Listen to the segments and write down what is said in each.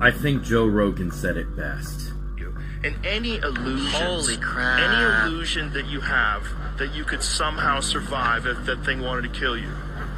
I think Joe Rogan said it best. And any illusions, holy crap, any illusion that you have that you could somehow survive if that thing wanted to kill you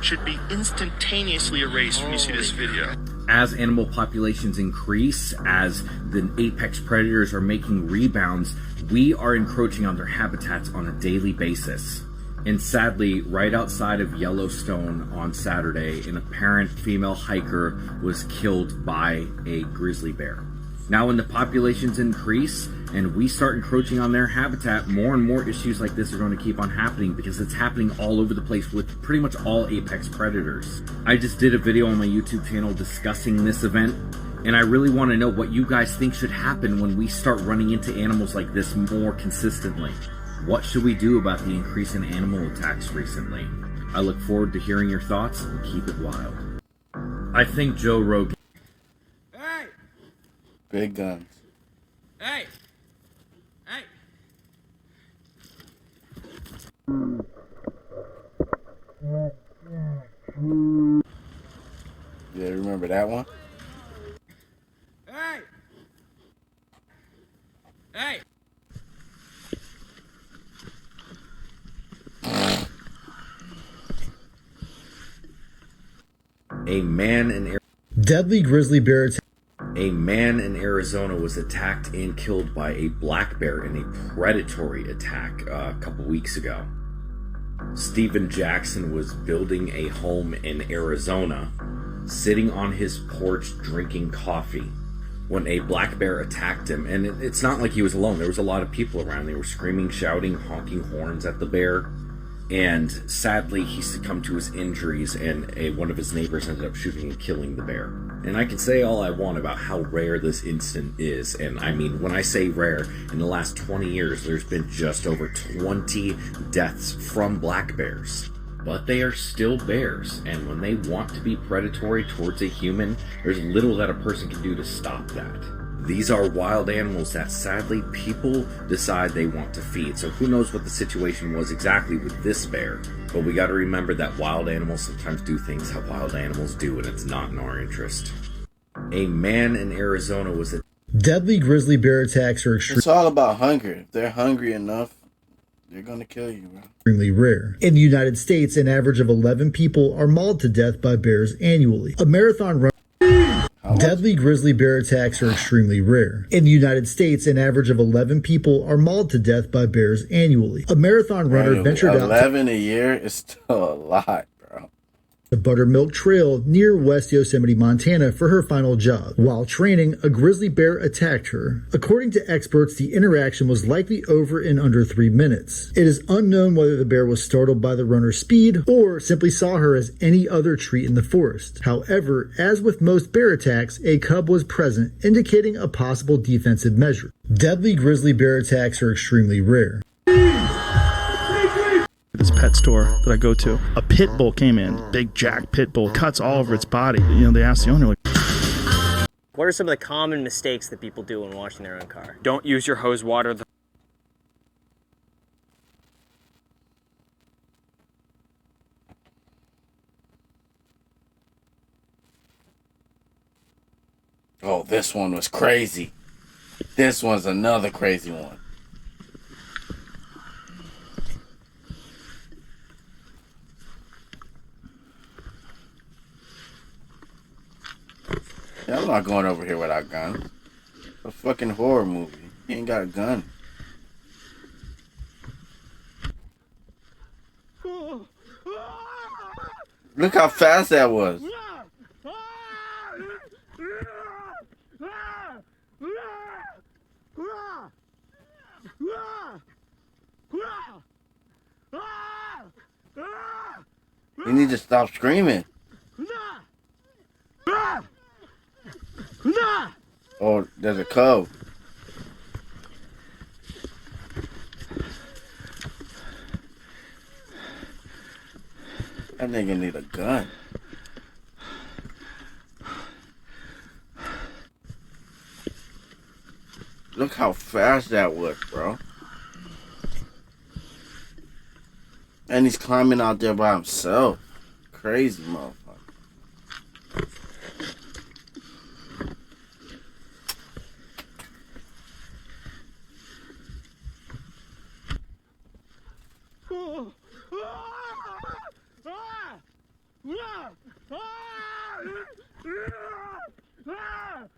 should be instantaneously erased when you see this video. As animal populations increase, as the apex predators are making rebounds, we are encroaching on their habitats on a daily basis. And sadly, right outside of Yellowstone on Saturday, an apparent female hiker was killed by a grizzly bear. Now when the populations increase and we start encroaching on their habitat, more and more issues like this are going to keep on happening because it's happening all over the place with pretty much all apex predators. I just did a video on my YouTube channel discussing this event, and I really want to know what you guys think should happen when we start running into animals like this more consistently. What should we do about the increase in animal attacks recently? I look forward to hearing your thoughts and keep it wild. I think Joe Rogan. Hey! Big guns. Hey! Hey! Yeah, remember that one? Hey! Hey! A man in Deadly grizzly bear attack. A man in Arizona was attacked and killed by a black bear in a predatory attack a couple weeks ago. Stephen Jackson was building a home in Arizona, sitting on his porch drinking coffee, when a black bear attacked him. And it's not like he was alone. There was a lot of people around. They were screaming, shouting, honking horns at the bear. And sadly, he succumbed to his injuries, and one of his neighbors ended up shooting and killing the bear. And I can say all I want about how rare this incident is. And I mean, when I say rare, in the last 20 years, there's been just over 20 deaths from black bears. But they are still bears, and when they want to be predatory towards a human, there's little that a person can do to stop that. These are wild animals that sadly people decide they want to feed. So who knows what the situation was exactly with this bear. But we got to remember that wild animals sometimes do things how wild animals do, and it's not in our interest. A man in Arizona was Deadly grizzly bear attacks are It's all about hunger. If they're hungry enough, they're gonna kill you, bro. extremely rare. In the United States, an average of 11 people are mauled to death by bears annually. A marathon run. Deadly grizzly bear attacks are extremely rare. In the United States, an average of 11 people are mauled to death by bears annually. A marathon runner ventured out 11 a year is still a lot, bro. the Buttermilk Trail near West Yosemite, Montana for her final job. While training, a grizzly bear attacked her. According to experts, the interaction was likely over in under 3 minutes. It is unknown whether the bear was startled by the runner's speed or simply saw her as any other treat in the forest. However, as with most bear attacks, a cub was present, indicating a possible defensive measure. Deadly grizzly bear attacks are extremely rare. This pet store that I go to, a pit bull came in, big jack pit bull, cuts all over its body. You know, they asked the owner, like, What are some of the common mistakes that people do when washing their own car? Don't use your hose water. Oh, this one was crazy. This one's another crazy one. Yeah, I'm not going over here without guns. A fucking horror movie. He ain't got a gun. Look how fast that was. You need to stop screaming. Oh, there's a cub. That nigga need a gun. Look how fast that was, bro. And he's climbing out there by himself. Crazy motherfucker.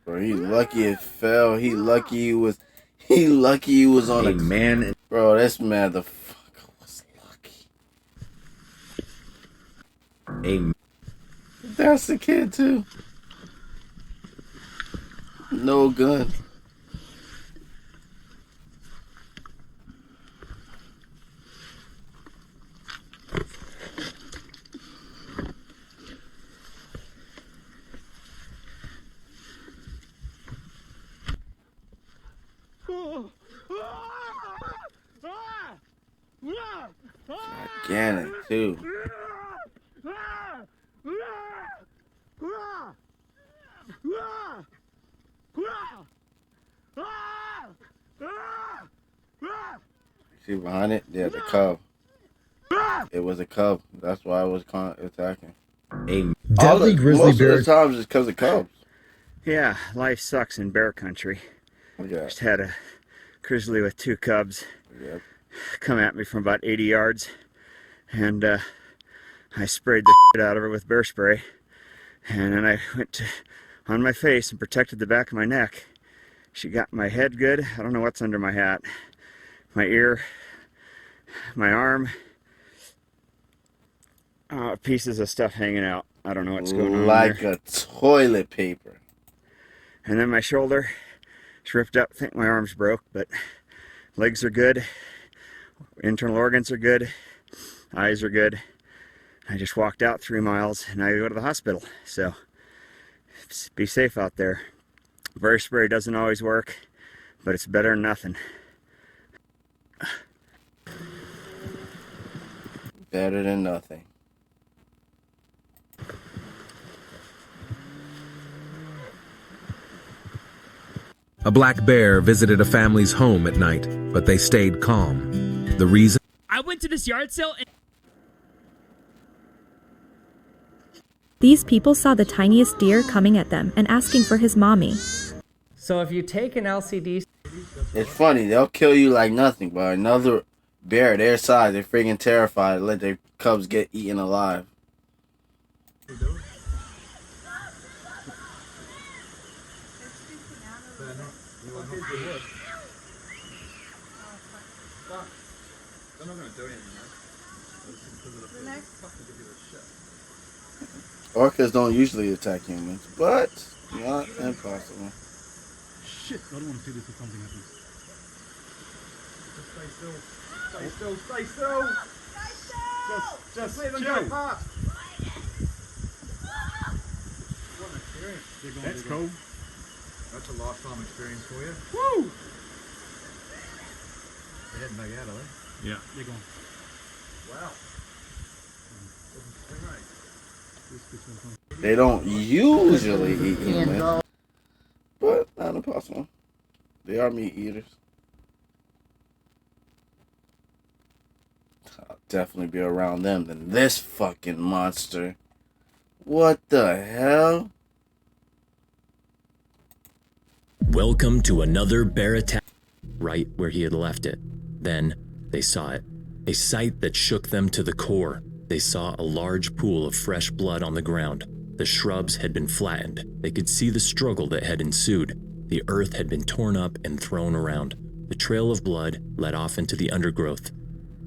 Bro, he lucky it fell. He lucky he was on A man Bro, this motherfucker was lucky. a That's the kid too. No gun. Gigantic too. See behind it? Yeah, the cub. It was a cub. That's why I was attacking. a Deadly grizzly Most bear. of the times it's because of cubs. Yeah, life sucks in bear country. Yeah. Just had a grizzly with 2 cubs Yeah. come at me from about 80 yards, and I sprayed the shit out of her with bear spray, and then I went on my face and protected the back of my neck. She got my head good. I don't know what's under my hat. My ear, my arm, pieces of stuff hanging out. I don't know what's going on Like there. a toilet paper. And then my shoulder, it's ripped up. I think my arm's broke, but legs are good. Internal organs are good. Eyes are good. I just walked out 3 miles and I go to the hospital. So be safe out there. Bear spray doesn't always work, but it's better than nothing. Better than nothing. A black bear visited a family's home at night, but they stayed calm. The reason? I went to this yard sale and These people saw the tiniest deer coming at them and asking for his mommy. So if you take an LCD, It's funny, they'll kill you like nothing, but another bear their size, they're freaking terrified to let their cubs get eaten alive. Orcas don't usually attack humans, but not impossible. Shit, I don't want to see this if something happens. stay still. Stay still. Stay still. Just let them go past. What an experience. That's cool. That's a lifetime experience for you. Woo! They're heading back out, are they? Yeah. They're going. Wow. They don't usually eat humans, but not impossible. They are meat eaters. I'll definitely be around them than this fucking monster. What the hell? Welcome to another bear attack, right where he had left it. Then they saw it, a sight that shook them to the core. They saw a large pool of fresh blood on the ground. The shrubs had been flattened. They could see the struggle that had ensued. The earth had been torn up and thrown around. The trail of blood led off into the undergrowth.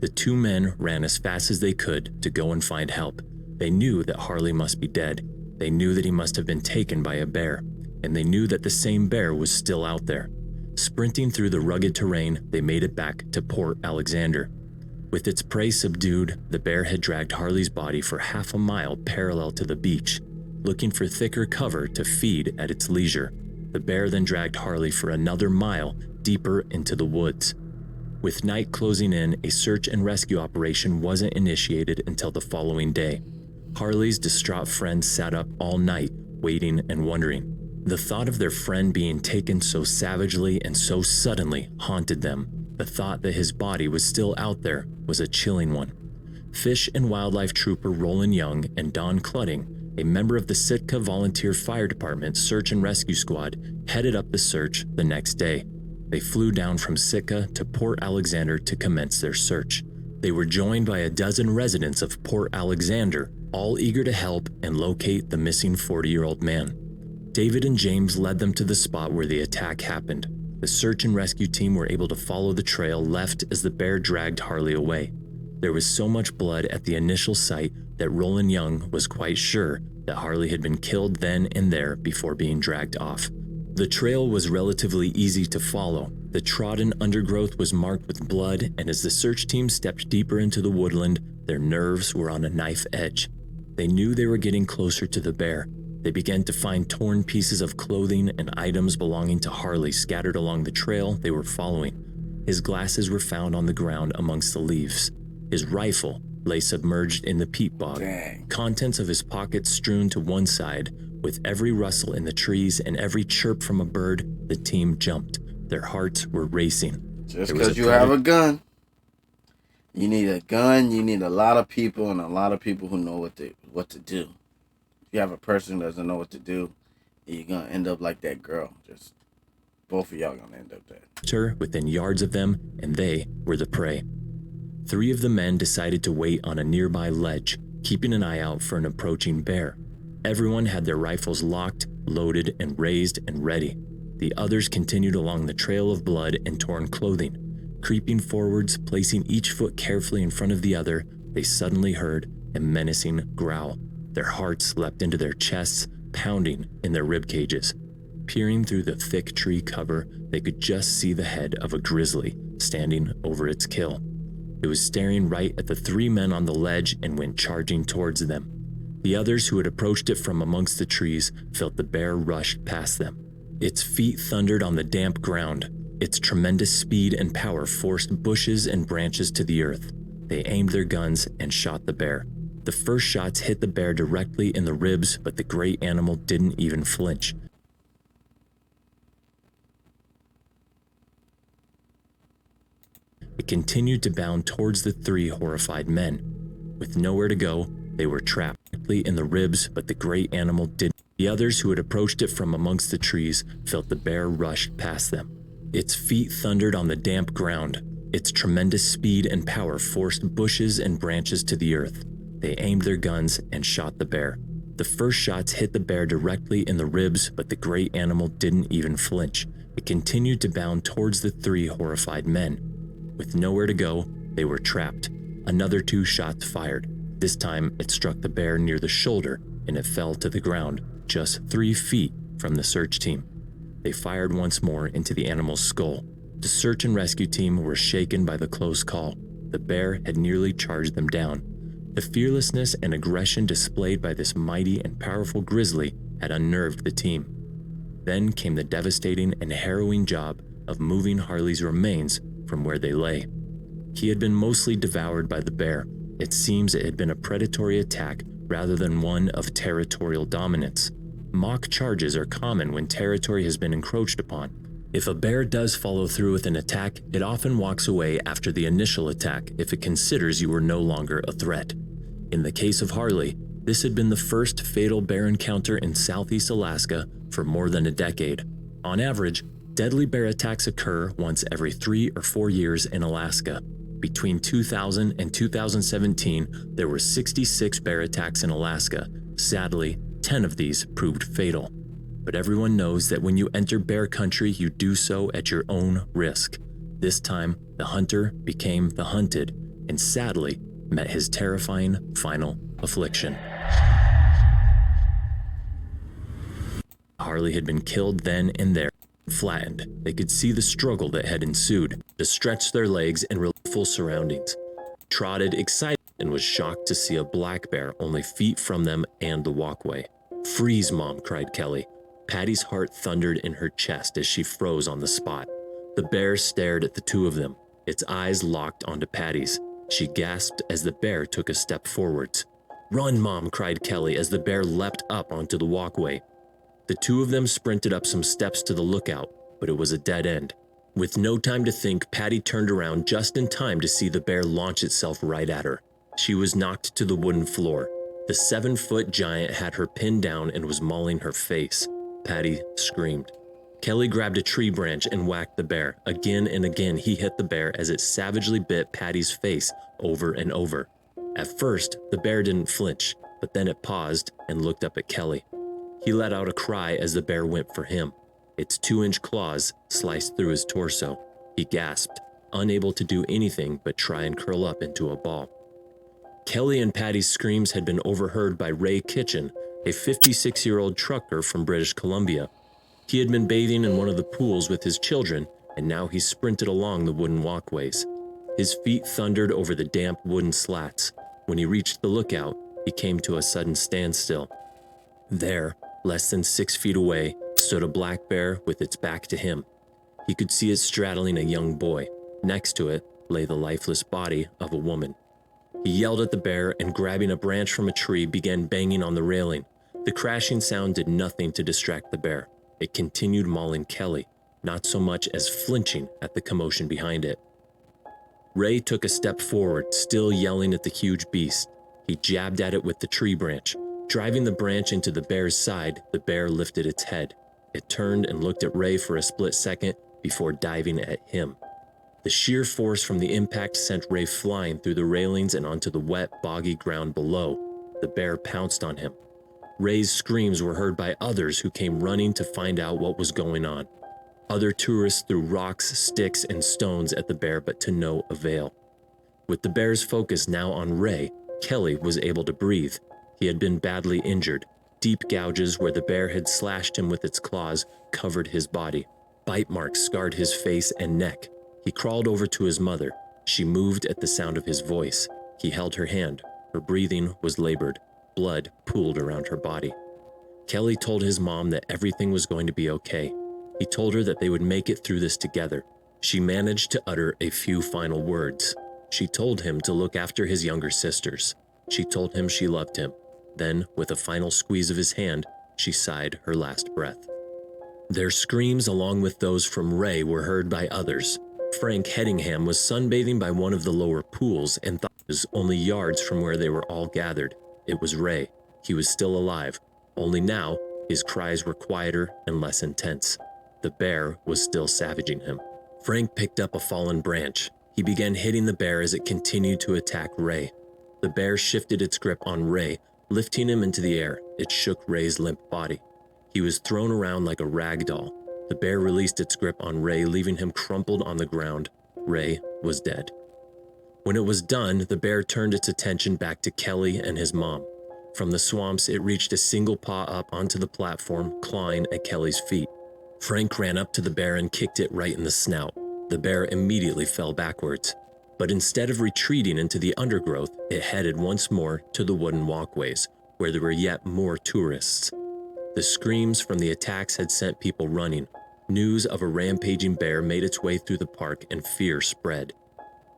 The two men ran as fast as they could to go and find help. They knew that Harley must be dead. They knew that he must have been taken by a bear, and they knew that the same bear was still out there. Sprinting through the rugged terrain, they made it back to Port Alexander. With its prey subdued, the bear had dragged Harley's body for half a mile parallel to the beach, looking for thicker cover to feed at its leisure. The bear then dragged Harley for another mile deeper into the woods. With night closing in, a search and rescue operation wasn't initiated until the following day. Harley's distraught friends sat up all night, waiting and wondering. The thought of their friend being taken so savagely and so suddenly haunted them. The thought that his body was still out there was a chilling one. Fish and Wildlife Trooper Roland Young and Don Clutting, a member of the Sitka Volunteer Fire Department Search and Rescue Squad, headed up the search the next day. They flew down from Sitka to Port Alexander to commence their search. They were joined by a dozen residents of Port Alexander all eager to help and locate the missing 40-year-old man. David and James led them to the spot where the attack happened. The search and rescue team were able to follow the trail left as the bear dragged Harley away. There was so much blood at the initial sight that Roland Young was quite sure that Harley had been killed then and there before being dragged off. The trail was relatively easy to follow. The trodden undergrowth was marked with blood, and as the search team stepped deeper into the woodland, their nerves were on a knife edge. They knew they were getting closer to the bear. They began to find torn pieces of clothing and items belonging to Harley scattered along the trail they were following. His glasses were found on the ground amongst the leaves. His rifle lay submerged in the peat bog. Contents of his pockets strewn to one side. With every rustle in the trees and every chirp from a bird, the team jumped. Their hearts were racing. Just because you have a gun, you need a gun, you need a lot of people, and a lot of people who know what to do. If you have a person who doesn't know what to do, you're going to end up like that girl. Just both of y'all going to end up dead. Within yards of them, and they were the prey. 3 of the men decided to wait on a nearby ledge, keeping an eye out for an approaching bear. Everyone had their rifles locked, loaded, and raised and ready. The others continued along the trail of blood and torn clothing. Creeping forwards, placing each foot carefully in front of the other, they suddenly heard a menacing growl. Their hearts leapt into their chests, pounding in their rib cages. Peering through the thick tree cover, they could just see the head of a grizzly standing over its kill. It was staring right at the 3 men on the ledge and went charging towards them. The others who had approached it from amongst the trees felt the bear rush past them. Its feet thundered on the damp ground. Its tremendous speed and power forced bushes and branches to the earth. They aimed their guns and shot the bear. The first shots hit the bear directly in the ribs, but the great animal didn't even flinch. It continued to bound towards the 3 horrified men. With nowhere to go, they were trapped in the ribs, but the great animal didn't. The others who had approached it from amongst the trees felt the bear rush past them. Its feet thundered on the damp ground. Its tremendous speed and power forced bushes and branches to the earth. They aimed their guns and shot the bear. The first shots hit the bear directly in the ribs, but the great animal didn't even flinch. It continued to bound towards the 3 horrified men. With nowhere to go, they were trapped. Another 2 shots fired. This time, it struck the bear near the shoulder, and it fell to the ground, just 3 feet from the search team. They fired once more into the animal's skull. The search and rescue team were shaken by the close call. The bear had nearly charged them down. The fearlessness and aggression displayed by this mighty and powerful grizzly had unnerved the team. Then came the devastating and harrowing job of moving Harley's remains from where they lay. He had been mostly devoured by the bear. It seems it had been a predatory attack rather than one of territorial dominance. Mock charges are common when territory has been encroached upon. If a bear does follow through with an attack, it often walks away after the initial attack if it considers you were no longer a threat. In the case of Harley, this had been the first fatal bear encounter in Southeast Alaska for more than a decade. On average, deadly bear attacks occur once every 3 or 4 years in Alaska. Between 2000 and 2017, there were 66 bear attacks in Alaska. Sadly, 10 of these proved fatal. But everyone knows that when you enter bear country, you do so at your own risk. This time, the hunter became the hunted, and sadly, met his terrifying final affliction. Harley had been killed then and there. Flattened, they could see the struggle that had ensued, to stretch their legs in full surroundings. Trotted, excited, and was shocked to see a black bear only feet from them and the walkway. "Freeze, Mom," cried Kelly. Patty's heart thundered in her chest as she froze on the spot. The bear stared at the 2 of them, its eyes locked onto Patty's. She gasped as the bear took a step forwards. "Run, Mom," cried Kelly as the bear leapt up onto the walkway. The 2 of them sprinted up some steps to the lookout, but it was a dead end. With no time to think, Patty turned around just in time to see the bear launch itself right at her. She was knocked to the wooden floor. The 7-foot giant had her pinned down and was mauling her face. Patty screamed. Kelly grabbed a tree branch and whacked the bear. Again and again, he hit the bear as it savagely bit Patty's face over and over. At first, the bear didn't flinch. but then it paused and looked up at Kelly. He let out a cry as the bear went for him. Its 2-inch claws sliced through his torso. He gasped, unable to do anything but try and curl up into a ball. Kelly and Patty's screams had been overheard by Ray Kitchen, a 56-year-old trucker from British Columbia. He had been bathing in one of the pools with his children, and now he sprinted along the wooden walkways. His feet thundered over the damp wooden slats. When he reached the lookout, he came to a sudden standstill. There, less than 6 feet away, stood a black bear with its back to him. He could see it straddling a young boy. Next to it lay the lifeless body of a woman. He yelled at the bear and, grabbing a branch from a tree, began banging on the railing. The crashing sound did nothing to distract the bear. It continued mauling Kelly, not so much as flinching at the commotion behind it. Ray took a step forward, still yelling at the huge beast. He jabbed at it with the tree branch. Driving the branch into the bear's side, the bear lifted its head. It turned and looked at Ray for a split second before diving at him. The sheer force from the impact sent Ray flying through the railings and onto the wet, boggy ground below. The bear pounced on him. Ray's screams were heard by others who came running to find out what was going on. Other tourists threw rocks, sticks, and stones at the bear, but to no avail. With the bear's focus now on Ray, Kelly was able to breathe. He had been badly injured. Deep gouges where the bear had slashed him with its claws covered his body. Bite marks scarred his face and neck. He crawled over to his mother. She moved at the sound of his voice. He held her hand. Her breathing was labored. Blood pooled around her body. Kelly told his mom that everything was going to be okay. He told her that they would make it through this together. She managed to utter a few final words. She told him to look after his younger sisters. She told him she loved him. Then, with a final squeeze of his hand, she sighed her last breath. Their screams, along with those from Ray, were heard by others. Frank Headingham was sunbathing by one of the lower pools and thought it was only yards from where they were all gathered. It was Ray. He was still alive. Only now, his cries were quieter and less intense. The bear was still savaging him. Frank picked up a fallen branch. He began hitting the bear as it continued to attack Ray. The bear shifted its grip on Ray, lifting him into the air. It shook Ray's limp body. He was thrown around like a rag doll. The bear released its grip on Ray, leaving him crumpled on the ground. Ray was dead. When it was done, the bear turned its attention back to Kelly and his mom. From the swamps, it reached a single paw up onto the platform, clawing at Kelly's feet. Frank ran up to the bear and kicked it right in the snout. The bear immediately fell backwards. But instead of retreating into the undergrowth, it headed once more to the wooden walkways, where there were yet more tourists. The screams from the attacks had sent people running. News of a rampaging bear made its way through the park and fear spread.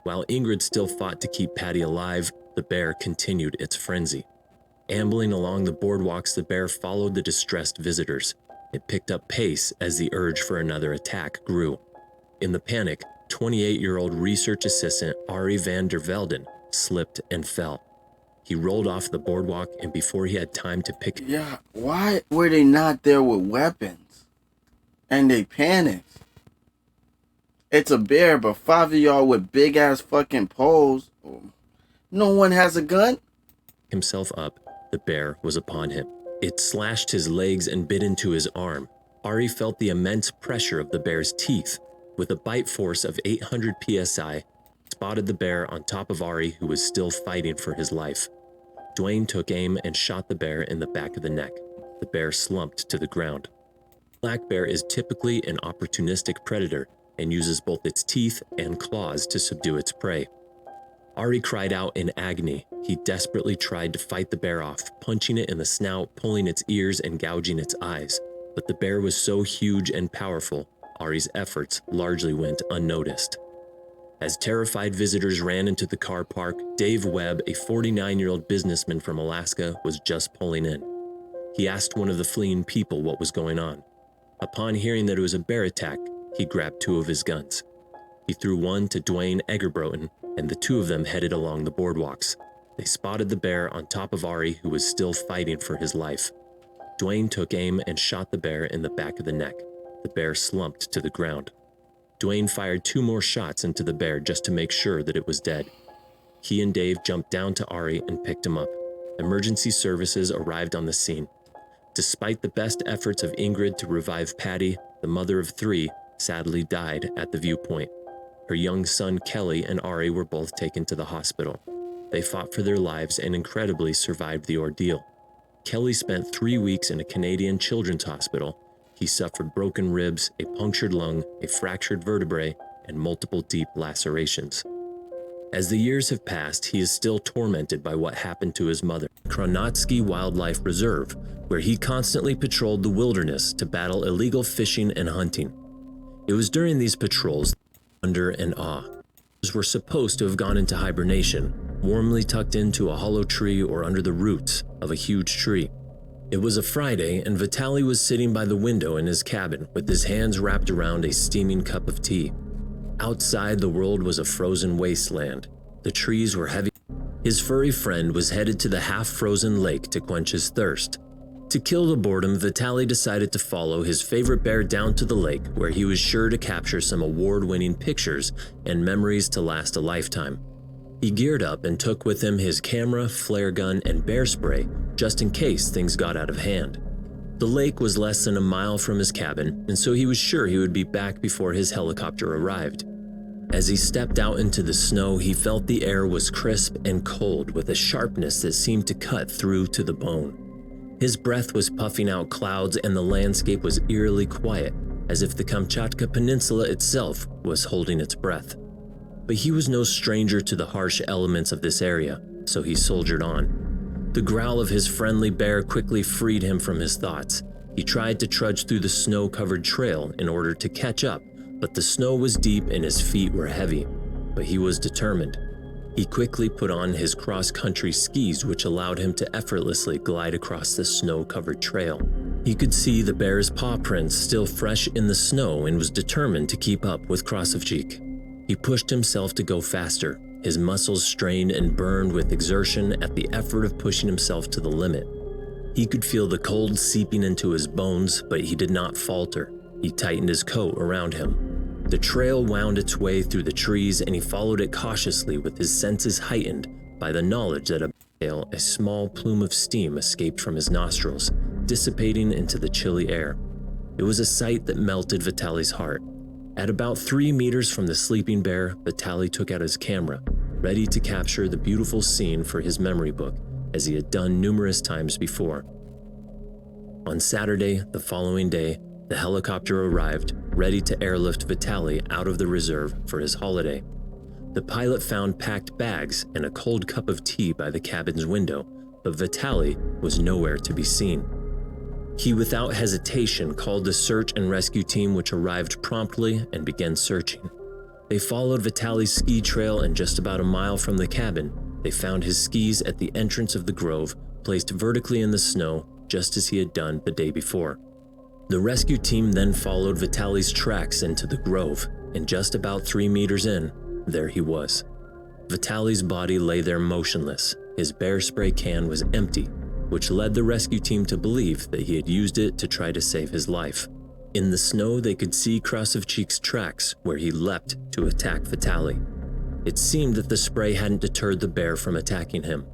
While Ingrid still fought to keep Patty alive, the bear continued its frenzy. Ambling along the boardwalks, the bear followed the distressed visitors. It picked up pace as the urge for another attack grew. In the panic, 28-year-old research assistant Ari van der Velden slipped and fell. He rolled off the boardwalk, and before he had time to pick... Yeah, why were they not there with weapons? And they panicked. It's a bear, but 5 of y'all with big-ass fucking poles. No one has a gun? Himself up, the bear was upon him. It slashed his legs and bit into his arm. Ari felt the immense pressure of the bear's teeth. With a bite force of 800 psi, spotted the bear on top of Ari, who was still fighting for his life. Dwayne took aim and shot the bear in the back of the neck. The bear slumped to the ground. Black bear is typically an opportunistic predator and uses both its teeth and claws to subdue its prey. Ari cried out in agony. He desperately tried to fight the bear off, punching it in the snout, pulling its ears, and gouging its eyes. But the bear was so huge and powerful, Ari's efforts largely went unnoticed. As terrified visitors ran into the car park, Dave Webb, a 49-year-old businessman from Alaska, was just pulling in. He asked one of the fleeing people what was going on. Upon hearing that it was a bear attack, he grabbed 2 of his guns. He threw one to Dwayne Eggerbroten, and the 2 of them headed along the boardwalks. They spotted the bear on top of Ari, who was still fighting for his life. Dwayne took aim and shot the bear in the back of the neck. The bear slumped to the ground. Dwayne fired 2 more shots into the bear just to make sure that it was dead. He and Dave jumped down to Ari and picked him up. emergency services arrived on the scene. Despite the best efforts of Ingrid to revive Patty, the mother of 3 sadly died at the viewpoint. Her young son Kelly and Ari were both taken to the hospital. They fought for their lives and incredibly survived the ordeal. Kelly spent 3 weeks in a Canadian children's hospital. He suffered broken ribs, a punctured lung, a fractured vertebrae, and multiple deep lacerations. As the years have passed, he is still tormented by what happened to his mother. Kronotsky Wildlife Reserve, where he constantly patrolled the wilderness to battle illegal fishing and hunting. It was during these patrols that wonder and awe. They were supposed to have gone into hibernation, warmly tucked into a hollow tree or under the roots of a huge tree. It was a Friday, and Vitaly was sitting by the window in his cabin with his hands wrapped around a steaming cup of tea. Outside, the world was a frozen wasteland. The trees were heavy. His furry friend was headed to the half-frozen lake to quench his thirst. To kill the boredom, Vitaly decided to follow his favorite bear down to the lake, where he was sure to capture some award-winning pictures and memories to last a lifetime. He geared up and took with him his camera, flare gun, and bear spray, just in case things got out of hand. The lake was less than a mile from his cabin, and so he was sure he would be back before his helicopter arrived. As he stepped out into the snow, he felt the air was crisp and cold with a sharpness that seemed to cut through to the bone. His breath was puffing out clouds, and the landscape was eerily quiet, as if the Kamchatka Peninsula itself was holding its breath. But he was no stranger to the harsh elements of this area, so he soldiered on. The growl of his friendly bear quickly freed him from his thoughts. He tried to trudge through the snow-covered trail in order to catch up, but the snow was deep and his feet were heavy. But he was determined. He quickly put on his cross-country skis, which allowed him to effortlessly glide across the snow-covered trail. He could see the bear's paw prints still fresh in the snow and was determined to keep up with Krasovchik. He pushed himself to go faster, his muscles strained and burned with exertion at the effort of pushing himself to the limit. He could feel the cold seeping into his bones, but he did not falter. He tightened his coat around him. The trail wound its way through the trees, and he followed it cautiously with his senses heightened by the knowledge that a small plume of steam escaped from his nostrils, dissipating into the chilly air. It was a sight that melted Vitaly's heart. At about 3 meters from the sleeping bear, Vitaly took out his camera, ready to capture the beautiful scene for his memory book, as he had done numerous times before. On Saturday, the following day, the helicopter arrived, ready to airlift Vitaly out of the reserve for his holiday. The pilot found packed bags and a cold cup of tea by the cabin's window, but Vitaly was nowhere to be seen. He, without hesitation, called the search and rescue team, which arrived promptly and began searching. They followed Vitaly's ski trail, and just about a mile from the cabin, they found his skis at the entrance of the grove, placed vertically in the snow, just as he had done the day before. The rescue team then followed Vitaly's tracks into the grove, and just about 3 meters in, there he was. Vitaly's body lay there motionless. His bear spray can was empty, which led the rescue team to believe that he had used it to try to save his life. In the snow, they could see Krasovchik's tracks where he leapt to attack Vitaly. It seemed that the spray hadn't deterred the bear from attacking him.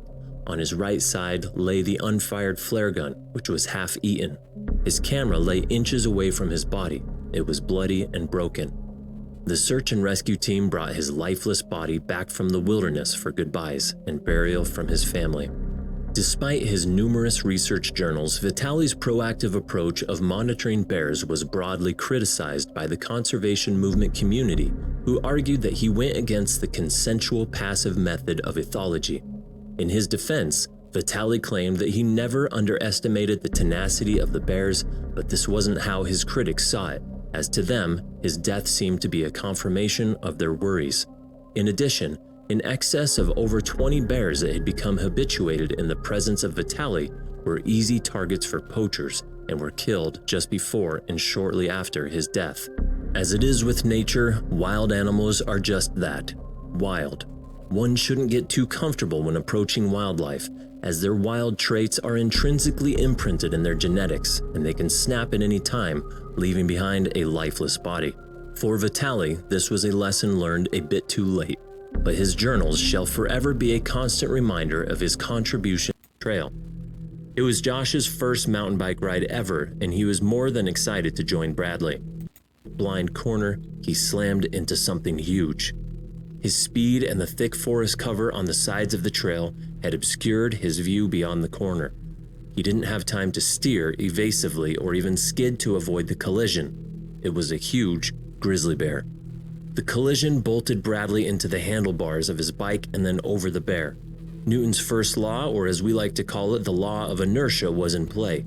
On his right side lay the unfired flare gun, which was half eaten. His camera lay inches away from his body. It was bloody and broken. The search and rescue team brought his lifeless body back from the wilderness for goodbyes and burial from his family. Despite his numerous research journals, Vitaly's proactive approach of monitoring bears was broadly criticized by the conservation movement community, who argued that he went against the consensual passive method of ethology. In his defense, Vitaly claimed that he never underestimated the tenacity of the bears, but this wasn't how his critics saw it. As to them, his death seemed to be a confirmation of their worries. In addition, in excess of over 20 bears that had become habituated in the presence of Vitaly were easy targets for poachers and were killed just before and shortly after his death. As it is with nature, wild animals are just that, wild. One shouldn't get too comfortable when approaching wildlife, as their wild traits are intrinsically imprinted in their genetics, and they can snap at any time, leaving behind a lifeless body. For Vitaly, this was a lesson learned a bit too late, but his journals shall forever be a constant reminder of his contribution to trail. It was Josh's first mountain bike ride ever, and he was more than excited to join Bradley. Blind corner, he slammed into something huge. His speed and the thick forest cover on the sides of the trail had obscured his view beyond the corner. He didn't have time to steer evasively or even skid to avoid the collision. It was a huge grizzly bear. The collision bolted Bradley into the handlebars of his bike and then over the bear. Newton's first law, or as we like to call it, the law of inertia, was in play.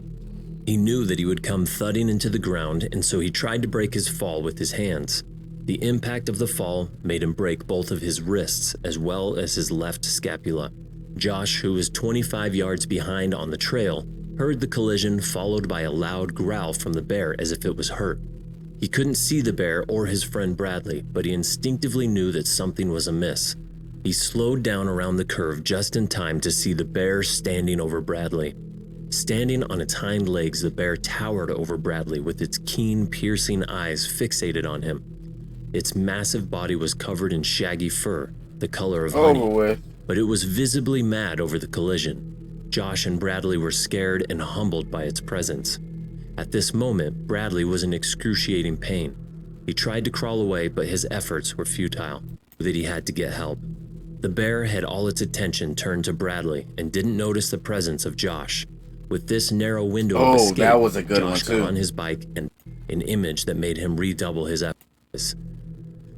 He knew that he would come thudding into the ground, and so he tried to break his fall with his hands. The impact of the fall made him break both of his wrists as well as his left scapula. Josh, who was 25 yards behind on the trail, heard the collision followed by a loud growl from the bear as if it was hurt. He couldn't see the bear or his friend Bradley, but he instinctively knew that something was amiss. He slowed down around the curve just in time to see the bear standing over Bradley. Standing on its hind legs, the bear towered over Bradley with its keen, piercing eyes fixated on him. Its massive body was covered in shaggy fur, the color of honey, but it was visibly mad over the collision. Josh and Bradley were scared and humbled by its presence. At this moment, Bradley was in excruciating pain. He tried to crawl away, but his efforts were futile, that he had to get help. The bear had all its attention turned to Bradley and didn't notice the presence of Josh. With this narrow window of escape, that was a good Josh one too. got on his bike, and an image that made him redouble his efforts.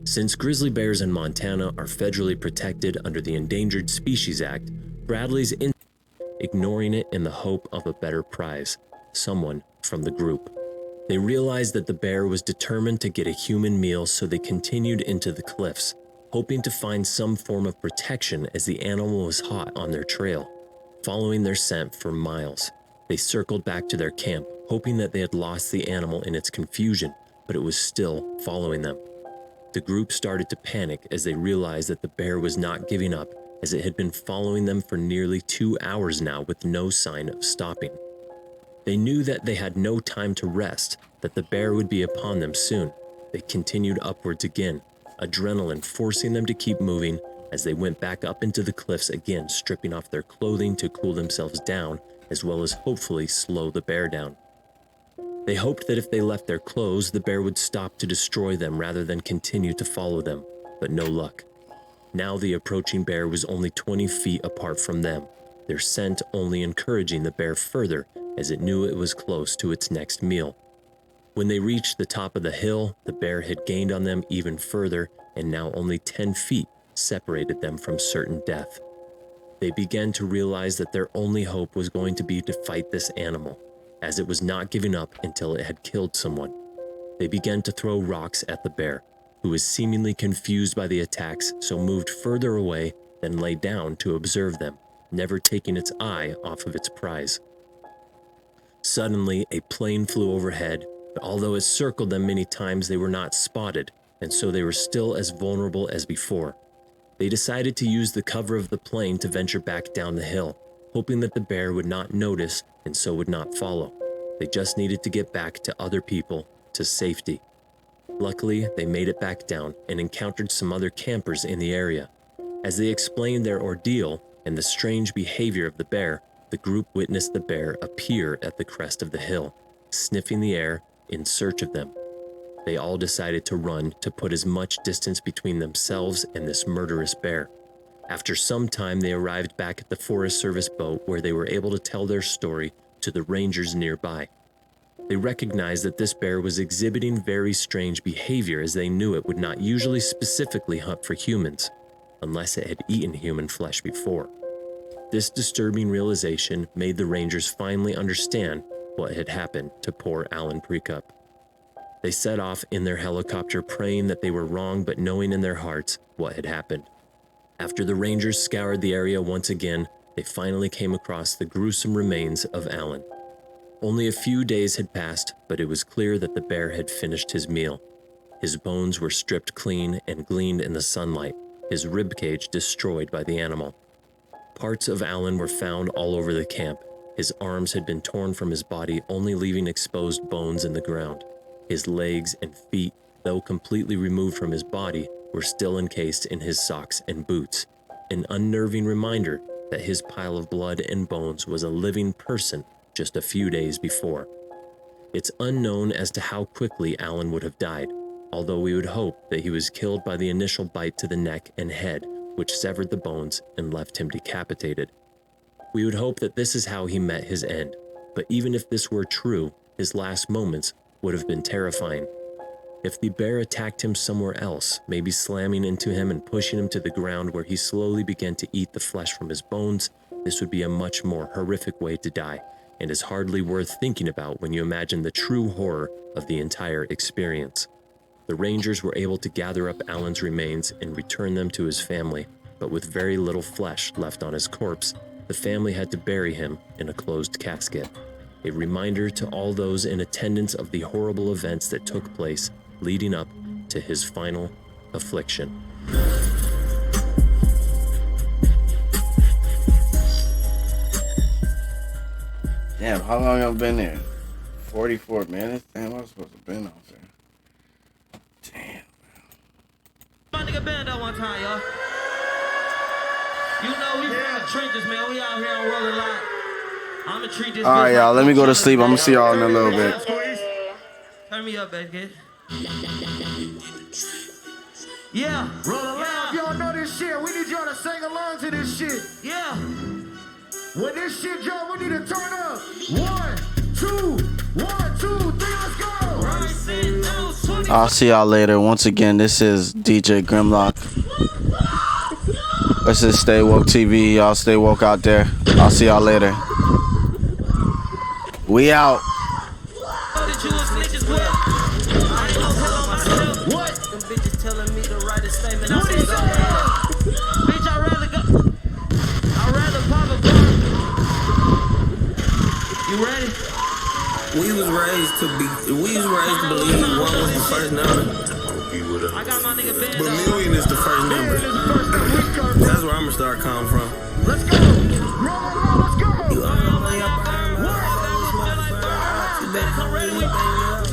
Since grizzly bears in Montana are federally protected under the Endangered Species Act, Bradley's ignoring it in the hope of a better prize, someone from the group. They realized that the bear was determined to get a human meal, so they continued into the cliffs, hoping to find some form of protection as the animal was hot on their trail. Following their scent for miles, they circled back to their camp, hoping that they had lost the animal in its confusion, but it was still following them. The group started to panic as they realized that the bear was not giving up, as it had been following them for nearly 2 hours now with no sign of stopping. They knew that they had no time to rest, that the bear would be upon them soon. They continued upwards again, adrenaline forcing them to keep moving as they went back up into the cliffs again, stripping off their clothing to cool themselves down, as well as hopefully slow the bear down. They hoped that if they left their clothes, the bear would stop to destroy them rather than continue to follow them, but no luck. Now the approaching bear was only 20 feet apart from them, their scent only encouraging the bear further as it knew it was close to its next meal. When they reached the top of the hill, the bear had gained on them even further, and now only 10 feet separated them from certain death. They began to realize that their only hope was going to be to fight this animal, as it was not giving up until it had killed someone. They began to throw rocks at the bear, who was seemingly confused by the attacks, so moved further away, then lay down to observe them, never taking its eye off of its prize. Suddenly, a plane flew overhead, but although it circled them many times, they were not spotted, and so they were still as vulnerable as before. They decided to use the cover of the plane to venture back down the hill, hoping that the bear would not notice and so would not follow. They just needed to get back to other people, to safety. Luckily, they made it back down and encountered some other campers in the area. As they explained their ordeal and the strange behavior of the bear, the group witnessed the bear appear at the crest of the hill, sniffing the air in search of them. They all decided to run to put as much distance between themselves and this murderous bear. After some time, they arrived back at the Forest Service boat where they were able to tell their story to the rangers nearby. They recognized that this bear was exhibiting very strange behavior, as they knew it would not usually specifically hunt for humans, unless it had eaten human flesh before. This disturbing realization made the rangers finally understand what had happened to poor Alan Precup. They set off in their helicopter, praying that they were wrong, but knowing in their hearts what had happened. After the rangers scoured the area once again, they finally came across the gruesome remains of Alan. Only a few days had passed, but it was clear that the bear had finished his meal. His bones were stripped clean and gleamed in the sunlight, his ribcage destroyed by the animal. Parts of Alan were found all over the camp. His arms had been torn from his body, only leaving exposed bones in the ground. His legs and feet, though completely removed from his body, were still encased in his socks and boots, an unnerving reminder that his pile of blood and bones was a living person just a few days before. It's unknown as to how quickly Alan would have died, although we would hope that he was killed by the initial bite to the neck and head, which severed the bones and left him decapitated. We would hope that this is how he met his end, but even if this were true, his last moments would have been terrifying. If the bear attacked him somewhere else, maybe slamming into him and pushing him to the ground where he slowly began to eat the flesh from his bones, this would be a much more horrific way to die, and is hardly worth thinking about when you imagine the true horror of the entire experience. The Rangers were able to gather up Alan's remains and return them to his family, but with very little flesh left on his corpse, the family had to bury him in a closed casket. A reminder to all those in attendance of the horrible events that took place leading up to his final affliction. Damn, how long have I been there? 44 minutes? Damn, I was supposed to have been off there. Damn. My nigga Bando one time, y'all. You know we from the trenches, man. We out here on Rolling Lock. I'ma treat this. Alright, y'all, let me go to sleep. I'm gonna see y'all in a little bit. Turn me up, baby. Yeah, Rolling Loud. If y'all know this shit, we need y'all to sing along to this shit. Yeah. When this shit drop, we need to turn up. 1, 2, 1, 2, 3, let's go. I'll see y'all later. Once again, this is DJ Grimlock. This is Stay Woke TV. Y'all stay woke out there. I'll see y'all later. We out. What? Them bitches telling me to write a statement. I said, go ahead. Bitch, I'd rather pop a gun. You ready? We was raised to believe one was the first number. I got my nigga Ben. But million is the first number. That's where I'ma start coming from. Let's go. Let's go. You all your burn. You better come ready.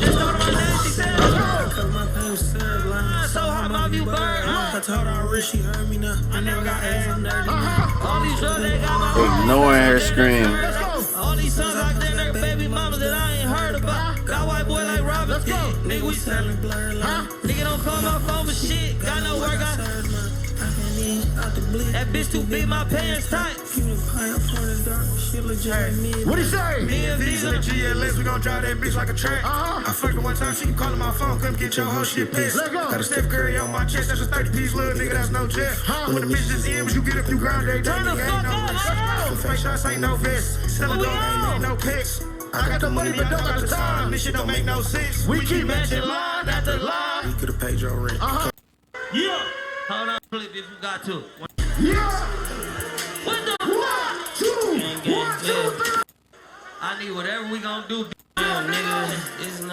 Just go to my name, she said. Cause my pain was sad line. So how about you burn? I told her rich, she heard me now. I never got A's, I'm dirty. All these drugs they got my Ignoring her scream. all these sons out there, their baby mamas that I ain't heard about. Got white boy like Robert. Nigga, we selling blur line. Nigga don't call my phone for shit. Got no work. That bitch too big, my pants tight. What he say? These are the GLS, we gon' drive that bitch like a track. I fucked her one time, she calling my phone, come get your whole shit pissed. Got a Steph Curry on my chest, that's a 30-piece little nigga, that's no jet. When the bitch just ends, you get a few ground, they Turn the fuck up. Fake shots ain't no vest, selling dope ain't no pics. I got the money, but don't got the time. This shit don't make no sense. We keep matching line after line. You could've paid your rent. Yeah. Hold on, flip if you got to. Yeah. What the 1, 2, 1, 2, 3. I need whatever we gonna do. Damn, nigga. It's not